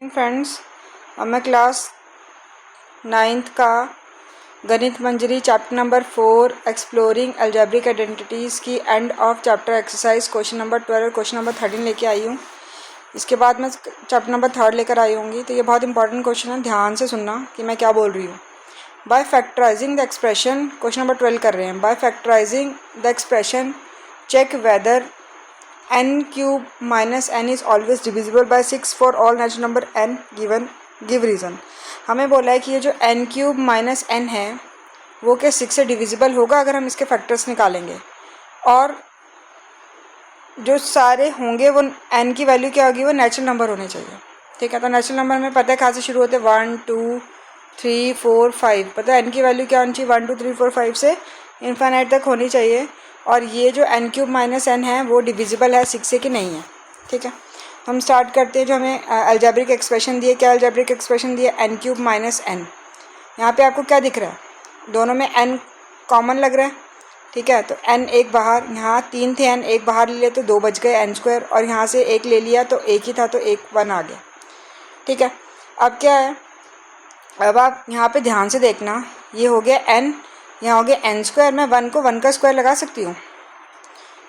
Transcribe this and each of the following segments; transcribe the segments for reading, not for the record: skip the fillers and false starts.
Friends, अब मैं class 9th का Ganita Manjari chapter number 4 exploring algebraic identities की end of chapter exercise question number 12 और क्वेश्चन नंबर 13 लेके आई हूँ। इसके बाद मैं चैप्टर नंबर 3 लेकर आई होंगी। तो ये बहुत इंपॉर्टेंट क्वेश्चन है, ध्यान से सुनना कि मैं क्या बोल रही हूँ। By factorising the expression, question number 12 कर रहे हैं। By factorising the expression check whether n³ minus n is always divisible by 6 for all natural number n given give reason। हमें बोला है कि ये जो n³ माइनस n है वो क्या 6 से डिविजिबल होगा अगर हम इसके फैक्टर्स निकालेंगे, और जो सारे होंगे वो n की वैल्यू क्या होगी, वो नेचुरल नंबर होने चाहिए। ठीक है, तो नेचुरल नंबर में पता है कहाँ से शुरू होते हैं, 1 2 3 4 5। पता है n की वैल्यू क्या होनी चाहिए, 1 2 3 4 5 से इन्फिनिट तक होनी चाहिए। और ये जो n³ माइनस n है वो डिविजिबल है 6 से कि नहीं है। ठीक है, हम स्टार्ट करते हैं। जो हमें अलजेब्रिक एक्सप्रेशन दिए, क्या अलजेब्रिक एक्सप्रेशन दिए, n³ माइनस n। यहाँ पे आपको क्या दिख रहा है, दोनों में n कॉमन लग रहा है। ठीक है, तो n एक बाहर, यहाँ 3 थे, n एक बाहर ले लिए तो 2 बच गए n², और यहाँ से एक ले लिया तो एक ही था तो 1 आ गया। ठीक है, अब क्या है, अब आप यहाँ पे ध्यान से देखना, ये हो गया n, यहाँ हो गया n²। मैं 1 को 1 का स्क्वायर लगा सकती हूँ,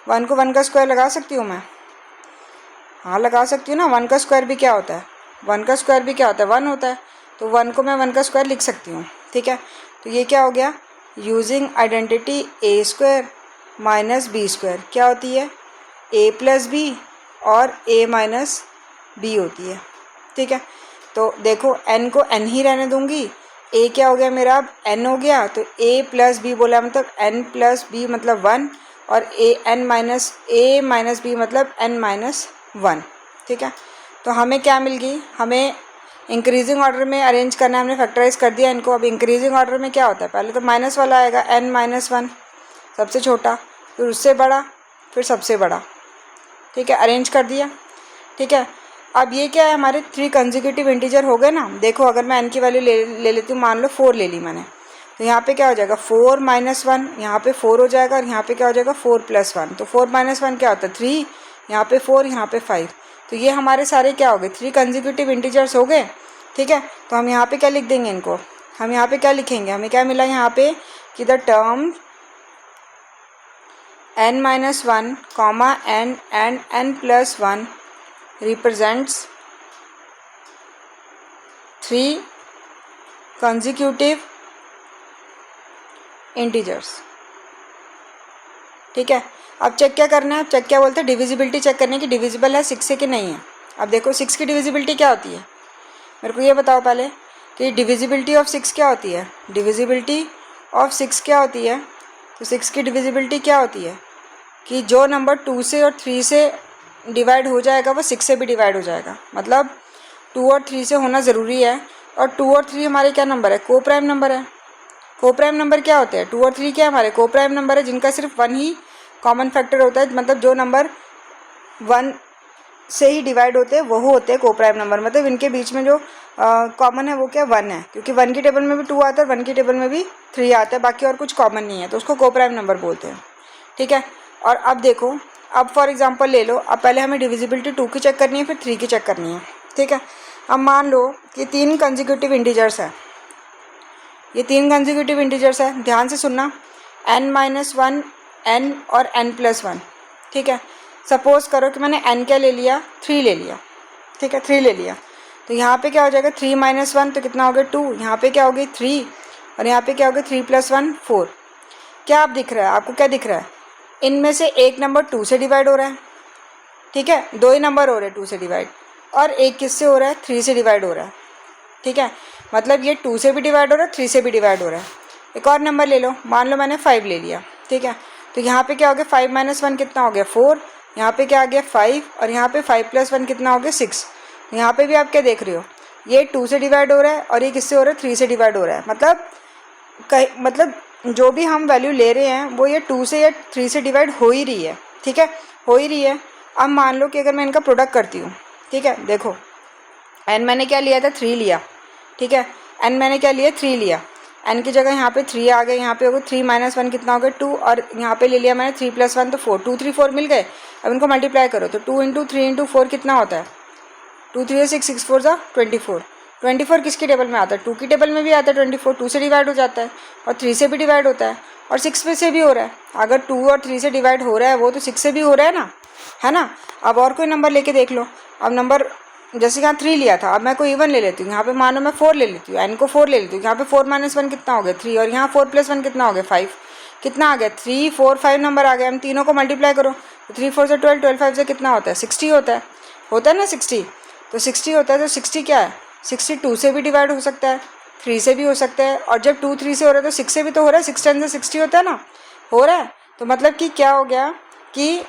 1 को 1 का स्क्वायर लगा सकती हूँ मैं, हाँ लगा सकती हूँ ना। 1 का स्क्वायर भी क्या होता है, 1 का स्क्वायर भी क्या होता है, 1 होता है। तो 1 को मैं 1 का स्क्वायर लिख सकती हूँ। ठीक है, तो ये क्या हो गया, using identity a² minus b², क्या होती है, a प्लस बी और a माइनस बी होती है। ठीक है, तो देखो n को n ही रहने दूंगी, a क्या हो गया मेरा, अब n हो गया, तो a प्लस बी बोला मतलब n प्लस बी मतलब 1, और a माइनस बी मतलब n माइनस 1। ठीक है, तो हमें क्या मिल गई, हमें इंक्रीजिंग ऑर्डर में अरेंज करना है, हमने फैक्टराइज कर दिया इनको। अब इंक्रीजिंग ऑर्डर में क्या होता है, पहले तो माइनस वाला आएगा n माइनस 1, सबसे छोटा, फिर उससे बड़ा, फिर सबसे बड़ा। ठीक है, अरेंज कर दिया। ठीक है, अब ये क्या है, हमारे 3 कंसेक्यूटिव इंटीजर हो गए ना। देखो अगर मैं n की वैल्यू ले लेती हूँ, मान लो 4 ले ली मैंने, तो यहाँ पे क्या हो जाएगा, 4 माइनस 1, यहाँ पे 4 हो जाएगा, और यहाँ पे क्या हो जाएगा 4 प्लस 1। तो 4 माइनस 1 क्या होता है, 3, यहाँ पे 4, यहाँ पे 5। तो ये हमारे सारे क्या हो गए, 3 कंसेक्यूटिव इंटीजर्स हो गए। ठीक है, तो हम यहाँ पे क्या लिख देंगे इनको, हम यहाँ पे क्या लिखेंगे, हमें क्या मिला यहाँ पे कि the term n minus 1 comma n and n plus 1 represents 3 consecutive integers। ठीक है, अब चेक क्या करना है, चेक क्या बोलते हैं, डिविजिबिलिटी चेक करने की, डिविजिबल है 6 से कि नहीं है। अब देखो 6 की डिविजिबिलिटी क्या होती है, मेरे को ये बताओ पहले कि डिविजिबिलिटी ऑफ 6 क्या होती है, डिविजिबिलिटी ऑफ 6 क्या होती है। तो 6 की डिविजिबिलिटी क्या होती है कि जो नंबर 2 से और 3 से डिवाइड हो जाएगा वो 6 से भी डिवाइड हो जाएगा। मतलब 2 और 3 से होना ज़रूरी है, और 2 और 3 हमारे क्या नंबर है, को प्राइम नंबर है। को प्राइम नंबर क्या होते हैं, 2 और 3 क्या हमारे को प्राइम नंबर है, जिनका सिर्फ 1 ही कॉमन फैक्टर होता है। मतलब जो नंबर 1 से ही डिवाइड होते हैं वो होते हैं को प्राइम नंबर। मतलब इनके बीच में जो कॉमन है वो क्या 1 है, क्योंकि 1 की टेबल में भी 2 आता है और 1 की टेबल में भी 3 आता है, बाकी और कुछ कॉमन नहीं है, तो उसको को प्राइम नंबर बोलते हैं। ठीक है, और अब देखो, अब फॉर एग्जांपल ले लो, अब पहले हमें डिविजिबिलिटी 2 की चेक करनी है, फिर 3 की चेक करनी है। ठीक है, अब मान लो कि 3 कंसेक्यूटिव इंटीजर्स है, ये 3 कंसेक्यूटिव इंटीजर्स है, ध्यान से सुनना, n माइनस 1, n और n प्लस 1। ठीक है, सपोज करो कि मैंने n क्या ले लिया, 3 ले लिया। ठीक है, 3 ले लिया, तो यहाँ पे क्या हो जाएगा, 3 माइनस 1 तो कितना हो गया 2, यहाँ पे क्या हो गई 3, और यहाँ पे क्या हो गया 3 प्लस 1 4। क्या आप दिख रहा है, आपको क्या दिख रहा है, इनमें से एक नंबर 2 से डिवाइड हो रहा है। ठीक है, 2 ही नंबर हो रहे हैं 2 से डिवाइड, और एक किससे हो रहा है, 3 से डिवाइड हो रहा है। ठीक है, मतलब ये 2 से भी डिवाइड हो रहा है, 3 से भी डिवाइड हो रहा है। एक और नंबर ले लो, मान लो मैंने 5 ले लिया। ठीक है, तो यहाँ पे क्या हो गया, 5 माइनस 1 कितना हो गया 4, यहाँ पे क्या आ गया 5, और यहाँ पे 5 प्लस 1 कितना हो गया 6। यहाँ पे भी आप क्या देख रहे हो, ये 2 से डिवाइड हो रहा है, और ये किससे हो रहा है, 3 से डिवाइड हो रहा है। मतलब जो भी हम वैल्यू ले रहे हैं वो ये 2 से या 3 से डिवाइड हो ही रही है। ठीक है, हो ही रही है। अब मान लो कि अगर मैं इनका प्रोडक्ट करती हूँ, ठीक है, देखो n मैंने क्या लिया था, 3 लिया। ठीक है, n मैंने क्या लिया, 3 लिया, n की जगह यहाँ पे 3 आ गए, यहाँ पे हो गया 3 माइनस 1 कितना हो गया 2, और यहाँ पे ले लिया मैंने 3 प्लस 1 तो 4, 2 3 4 मिल गए। अब इनको मल्टीप्लाई करो तो 2 इंटू 3 इंटू 4 कितना होता है, 2 3 6 6 4 ज़ा 24। 24 किसके टेबल में आता है? 2 की टेबल में भी आता है 24। 2 से डिवाइड हो जाता है और 3 से भी डिवाइड होता है और 6 में से भी हो रहा है। अगर 2 और 3 से डिवाइड हो रहा है वो तो 6 से भी हो रहा है ना, है ना। अब और कोई नंबर लेके देख लो। अब नंबर जैसे यहाँ 3 लिया था, अब मैं कोई इवन ले लेती हूँ। यहाँ पे मानो मैं 4 ले लेती हूँ, एन को 4 ले लेती हूँ। यहाँ पे 4 - 1 कितना हो गया? 3। और यहाँ 4 + 1 कितना हो गया? 5। कितना आ गया? 3 4 5 नंबर आ गया। हम तीनों को मल्टीप्लाई करो तो 3 4 से 12, 12 5 से कितना होता है? 60 होता है ना 60। तो 60 होता है तो 60 क्या है? 60 2 से भी डिवाइड हो सकता है, 3 से भी हो सकता है, और जब 2 3 से हो रहा है तो 6 से भी तो हो रहा है। 6 10 से 60 होता है ना, हो रहा है। तो मतलब कि क्या हो गया कि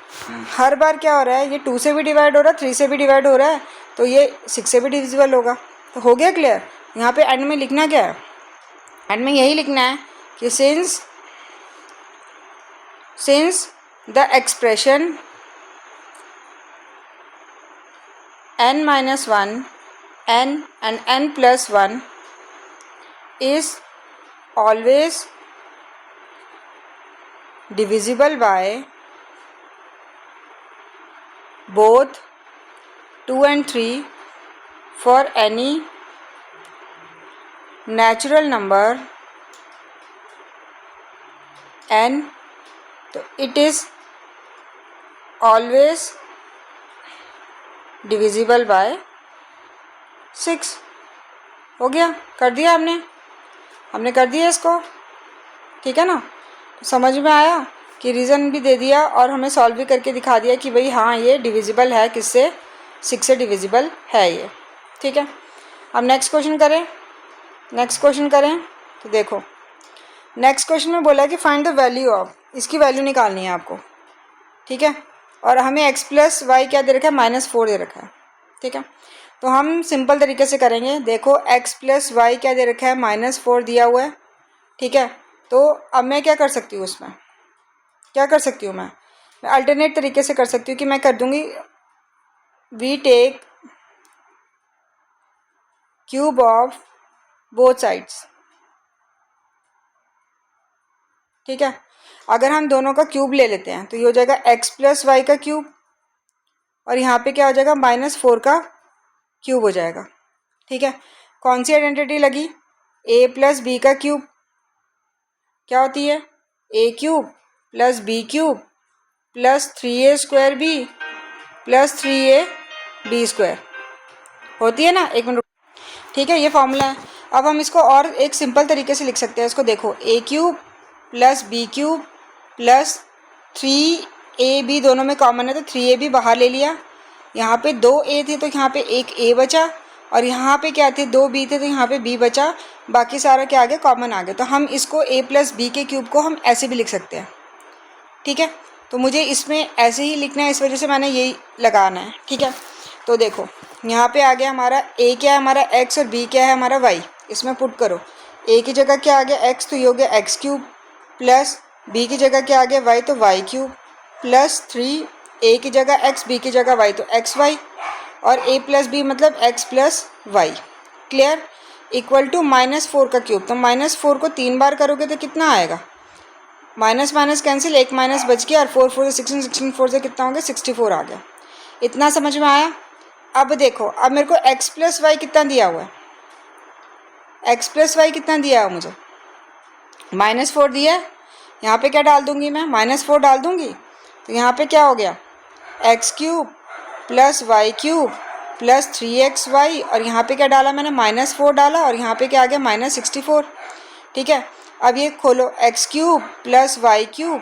हर बार क्या हो रहा है, ये 2 से भी डिवाइड हो रहा है, 3 से भी डिवाइड हो रहा है, तो ये 6 से भी डिविजिबल होगा। तो हो गया क्लियर। यहाँ पे एंड में लिखना क्या है? एंड में यही लिखना है कि since the expression n-1 n and n+1 is always divisible by both 2 and 3 for any natural number n, तो it is always divisible by 6। हो गया, कर दिया हमने कर दिया इसको, ठीक है ना। समझ में आया कि रीज़न भी दे दिया और हमें सॉल्व भी करके दिखा दिया कि भाई हाँ ये डिविजिबल है, किससे? 6 से डिविजिबल है ये, ठीक है। अब नेक्स्ट क्वेश्चन करें तो देखो नेक्स्ट क्वेश्चन में बोला कि फाइंड द वैल्यू ऑफ, इसकी वैल्यू निकालनी है आपको, ठीक है। और हमें x + y क्या दे रखा है? -4 दे रखा है, ठीक है। तो हम सिंपल तरीके से करेंगे। देखो x + y क्या दे रखा है? -4 दिया हुआ है, ठीक है। तो अब मैं क्या कर सकती हूँ उसमें? क्या कर सकती हूँ मैं अल्टरनेट तरीके से कर सकती हूँ कि मैं कर दूँगी we take cube of both sides, ठीक है। अगर हम दोनों का क्यूब ले लेते हैं तो ये हो जाएगा x + y का क्यूब, और यहाँ पे क्या हो जाएगा? -4 का क्यूब हो जाएगा, ठीक है। कौन सी आइडेंटिटी लगी? a + b का क्यूब क्या होती है? a³ + b³ + 3a² b + 3ab² होती है ना। एक मिनट, ठीक है, ये फॉर्मूला है। अब हम इसको और एक सिंपल तरीके से लिख सकते हैं। इसको देखो a³ + b³ + 3ab दोनों में कॉमन है तो 3ab बाहर ले लिया। यहाँ पे 2 a थे तो यहाँ पे एक a बचा, और यहाँ पे क्या थे? 2 b थे तो यहाँ पे b बचा। बाकी सारा क्या आ गया? कॉमन आ गया। तो हम इसको a + b के क्यूब को हम ऐसे भी लिख सकते हैं, ठीक है। तो मुझे इसमें ऐसे ही लिखना है, इस वजह से मैंने यही लगाना है, ठीक है। तो देखो यहाँ पे आ गया हमारा a क्या है? हमारा x, और b क्या है? हमारा y। इसमें पुट करो, a की जगह क्या आ गया? x, तो ये हो गया x³ प्लस b की जगह क्या आ गया? y, तो y³ प्लस 3 a की जगह x, b की जगह y, तो xy, और a + b मतलब x + y। Clear? Equal to -4 का क्यूब। तो -4 को 3 बार करोगे तो कितना आएगा? माइनस माइनस कैंसिल, एक माइनस बच गया, और 4 4 से 16, 16 4 से कितना हो गया? 64 आ गया। इतना समझ में आया? अब देखो, अब मेरे को x + y कितना दिया हुआ है? x + y कितना दिया है मुझे? -4 दिया है। यहाँ पे क्या डाल दूंगी मैं? -4 डाल दूंगी। तो यहाँ पे क्या हो गया? x³ + y³ + 3xy, और यहाँ पे क्या डाला मैंने? -4 डाला, और यहाँ पे क्या आ गया? -64, ठीक है। अब ये खोलो, x³ + y³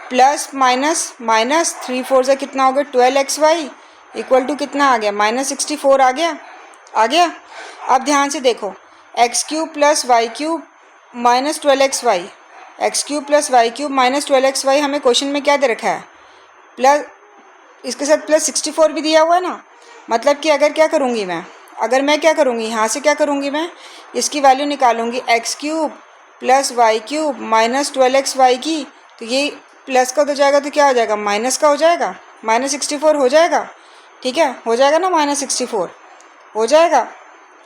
plus minus minus 3 4 से कितना हो गया? 12xy इक्वल टू कितना आ गया? -64 आ गया। अब ध्यान से देखो, x³ + y³ - 12xy, x³ + y³ - 12xy हमें क्वेश्चन में क्या दे रखा है? प्लस, इसके साथ +64 भी दिया हुआ है ना। मतलब कि अगर मैं क्या करूँगी यहाँ से क्या करूँगी मैं? इसकी वैल्यू निकालूंगी, x³ + y³ - 12xy की, तो ये प्लस का हो जाएगा तो क्या हो जाएगा? माइनस का हो जाएगा, -64 हो जाएगा, ठीक है। हो जाएगा ना, -64 हो जाएगा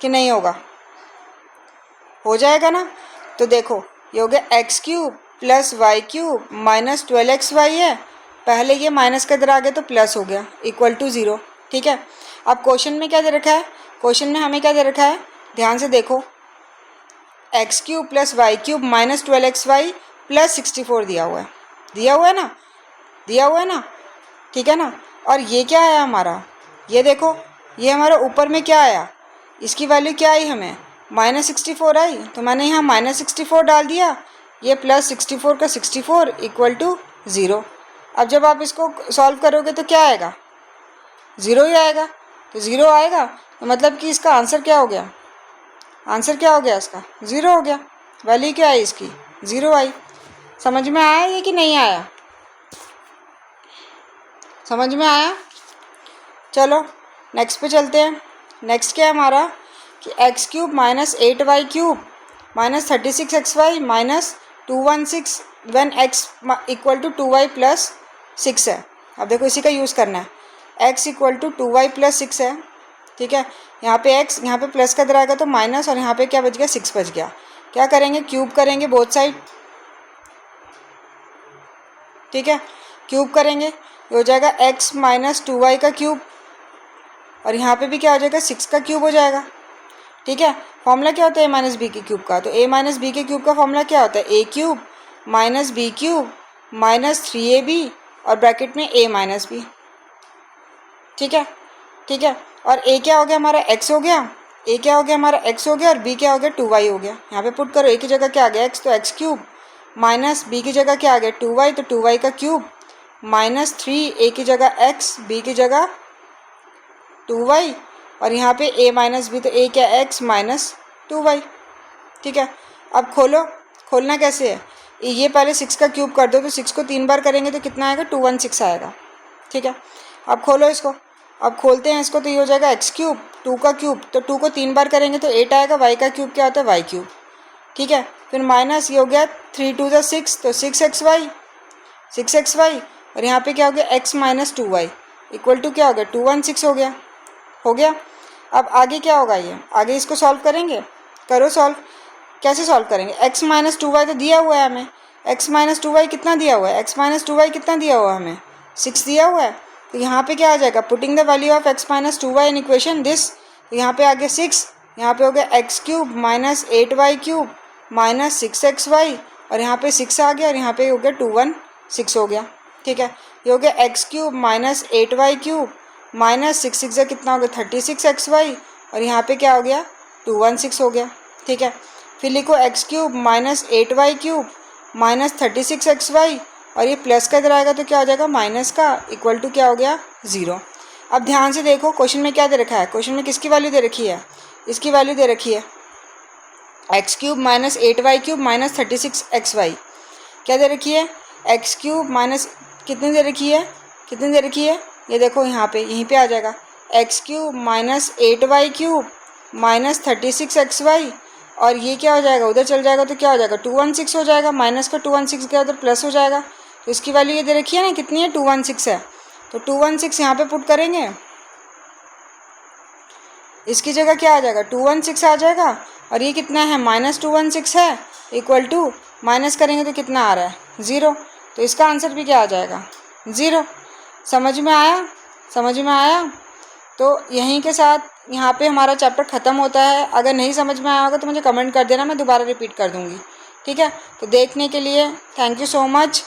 कि नहीं होगा? हो जाएगा ना। तो देखो ये हो गया x³ + y³ - 12xy है, पहले ये माइनस का इधर आ गया तो प्लस हो गया, इक्वल टू 0, ठीक है। अब क्वेश्चन में क्या दे रखा है, क्वेश्चन में हमें क्या दे रखा है, ध्यान से देखो, X cube plus Y cube minus 12xy plus 64 दिया हुआ है, दिया हुआ है ना, दिया हुआ है ना, ठीक है ना। और ये क्या आया हमारा, ये देखो, ये हमारा ऊपर में क्या आया, इसकी वैल्यू क्या आई हमें, -64 आई, तो मैंने यहाँ -64 डाल दिया, ये +64 का 64 इक्वल टू 0। अब जब आप इसको सॉल्व करोगे तो क्या आएगा, 0 ही आएगा। तो 0 आएगा तो मतलब कि इसका आंसर क्या हो गया, आंसर क्या हो गया इसका, 0 हो गया। वैल्यू क्या आई इसकी, 0 आई। समझ में आया ये कि नहीं आया, समझ में आया। चलो नेक्स्ट पे चलते हैं। नेक्स्ट क्या है हमारा कि X cube minus 8y cube minus 36xy minus 216 when x equal to 2y plus 6 है। अब देखो इसी का यूज़ करना है, x equal to 2y plus 6 है, ठीक है। यहाँ पे x, यहाँ पे प्लस का रहेगा तो माइनस, और यहाँ पे क्या बच गया, 6 बच गया। क्या करेंगे, क्यूब करेंगे बोथ साइड, ठीक है, क्यूब करेंगे, ये हो जाएगा x माइनस 2y का क्यूब, और यहाँ पे भी क्या हो जाएगा, 6 का क्यूब हो जाएगा, ठीक है। फॉर्मूला क्या होता है a माइनस बी के क्यूब का, तो a माइनस बी के क्यूब का फॉर्मूला क्या होता है, a cube minus B cube minus 3ab और ब्रैकेट में a माइनस बी, ठीक है, ठीक है। और a क्या हो गया हमारा, x हो गया, a क्या हो गया हमारा, x हो गया, और b क्या हो गया, 2y हो गया। यहाँ पे पुट करो, a की जगह क्या आ गया x, तो x क्यूब माइनस b की जगह क्या आ गया 2y, तो 2y का क्यूब माइनस 3, a की जगह x, b की जगह 2y, और यहाँ पे a माइनस बी, तो a क्या x माइनस 2y, ठीक है। अब खोलो, खोलना कैसे है, ये पहले 6 का क्यूब कर दो, तो 6 को 3 बार करेंगे तो कितना आएगा, 216 आएगा, ठीक है। अब खोलो इसको, अब खोलते हैं इसको, तो ये हो जाएगा एक्स क्यूब 2 का क्यूब, तो 2 को 3 बार करेंगे तो 8 आएगा, y का क्यूब क्या होता है, y क्यूब, ठीक है। फिर माइनस ये हो गया 3 2 ज़ा 6, तो 6xy, और यहाँ पे क्या हो गया, x minus 2y equal to क्या हो गया, 216 हो गया, हो गया। अब आगे क्या होगा, ये आगे इसको सॉल्व करेंगे, करो सॉल्व। कैसे सॉल्व करेंगे, x माइनस 2y तो दिया हुआ है हमें, x माइनस 2y कितना दिया हुआ है, x माइनस 2y कितना दिया हुआ है हमें, 6 दिया हुआ है। तो यहाँ पे क्या आ जाएगा, putting the value of x minus 2y in equation this, तो यहाँ पे आ गया 6, यहाँ पे हो गया x cube minus 8y cube minus 6xy, और यहाँ पे 6 आ गया, और यहाँ पे हो गया 216 हो गया, ठीक है। ये हो गया x cube minus 8y cube minus 6 6 से कितना हो गया, 36xy, और यहाँ पे क्या हो गया, 216 हो गया, ठीक है। फिर लिखो x cube minus 8y cube minus 36xy, और ये प्लस का इधर आएगा तो क्या हो जाएगा, माइनस का, इक्वल टू क्या हो गया, 0। अब ध्यान से देखो क्वेश्चन में क्या दे रखा है, क्वेश्चन में किसकी वैल्यू दे रखी है, इसकी वैल्यू दे रखी है x cube minus 8y cube minus 36xy, क्या दे रखी है, एक्स क्यूब माइनस कितनी दे रखी है, कितनी दे रखी है, ये देखो यहाँ पे, यहीं पे आ जाएगा x cube minus 8y cube minus 36xy, और ये क्या हो जाएगा, उधर चल जाएगा तो क्या हो जाएगा, 216 हो जाएगा, माइनस का 216 गया उधर प्लस हो जाएगा, तो इसकी वैल्यू ये दे रखी है ना, कितनी है, 216 है, तो 216 यहाँ पे पुट करेंगे, इसकी जगह क्या आ जाएगा, 216 आ जाएगा, और ये कितना है, माइनस 216 है, इक्वल टू माइनस करेंगे तो कितना आ रहा है, 0, तो इसका आंसर भी क्या आ जाएगा, 0। समझ में आया, समझ में आया। तो यहीं के साथ यहाँ पे हमारा चैप्टर ख़त्म होता है। अगर नहीं समझ में आया होगा तो मुझे कमेंट कर देना, मैं दोबारा रिपीट कर दूँगी, ठीक है। तो देखने के लिए थैंक यू सो मच।